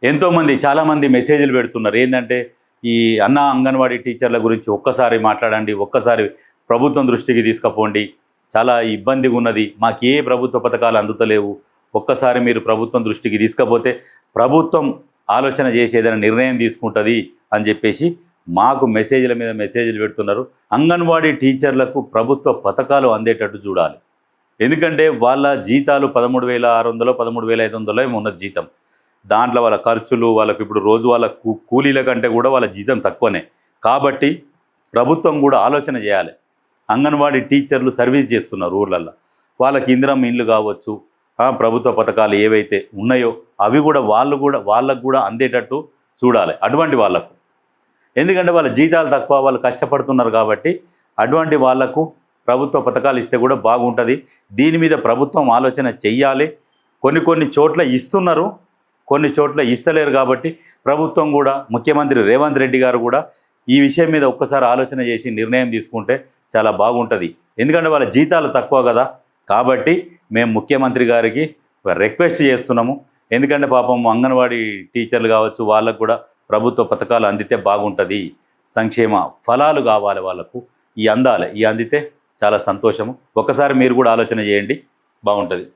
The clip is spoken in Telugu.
ఎంతోమంది చాలామంది మెసేజ్లు పెడుతున్నారు ఏంటంటే ఈ అన్న అంగన్వాడీ టీచర్ల గురించి ఒక్కసారి మాట్లాడండి, ఒక్కసారి ప్రభుత్వం దృష్టికి తీసుకుపోండి, చాలా ఇబ్బందిగా ఉన్నది, మాకు ఏ ప్రభుత్వ పథకాలు అందుతలేవు, ఒక్కసారి మీరు ప్రభుత్వం దృష్టికి తీసుకపోతే ప్రభుత్వం ఆలోచన చేసి ఏదైనా నిర్ణయం తీసుకుంటుంది అని చెప్పేసి మాకు మెసేజ్ల మీద మెసేజ్లు పెడుతున్నారు. అంగన్వాడీ టీచర్లకు ప్రభుత్వ పథకాలు అందేటట్టు చూడాలి. ఎందుకంటే వాళ్ళ జీతాలు 13,600 13,500 ఏమో ఉన్నది జీతం. దాంట్లో వాళ్ళ ఖర్చులు, వాళ్ళకి ఇప్పుడు రోజు వాళ్ళ కూలీల కంటే కూడా వాళ్ళ జీతం తక్కువనే. కాబట్టి ప్రభుత్వం కూడా ఆలోచన చేయాలి. అంగన్వాడీ టీచర్లు సర్వీస్ చేస్తున్నారు ఊర్లల్లో, వాళ్ళకి ఇందిరమ్మ ఇండ్లు కావచ్చు, ప్రభుత్వ పథకాలు ఏవైతే ఉన్నాయో అవి కూడా వాళ్ళకు కూడా అందేటట్టు చూడాలి అటువంటి వాళ్ళకు. ఎందుకంటే వాళ్ళ జీతాలు తక్కువ, వాళ్ళు కష్టపడుతున్నారు కాబట్టి అటువంటి వాళ్లకు ప్రభుత్వ పథకాలు ఇస్తే కూడా బాగుంటుంది. దీని మీద ప్రభుత్వం ఆలోచన చెయ్యాలి. కొన్ని చోట్ల ఇస్తున్నారు, కొన్ని చోట్ల ఇస్తలేరు. కాబట్టి ప్రభుత్వం కూడా, ముఖ్యమంత్రి రేవంత్ రెడ్డి గారు కూడా ఈ విషయం మీద ఒక్కసారి ఆలోచన చేసి నిర్ణయం తీసుకుంటే చాలా బాగుంటుంది. ఎందుకంటే వాళ్ళ జీతాలు తక్కువ కదా. కాబట్టి మేము ముఖ్యమంత్రి గారికి రిక్వెస్ట్ చేస్తున్నాము. ఎందుకంటే పాపం అంగన్వాడీ టీచర్లు కావచ్చు, వాళ్ళకు కూడా ప్రభుత్వ పథకాలు అందితే బాగుంటుంది. సంక్షేమ ఫలాలు కావాలి వాళ్ళకు, అందాలి. అందితే చాలా సంతోషము. ఒక్కసారి మీరు కూడా ఆలోచన చేయండి, బాగుంటుంది.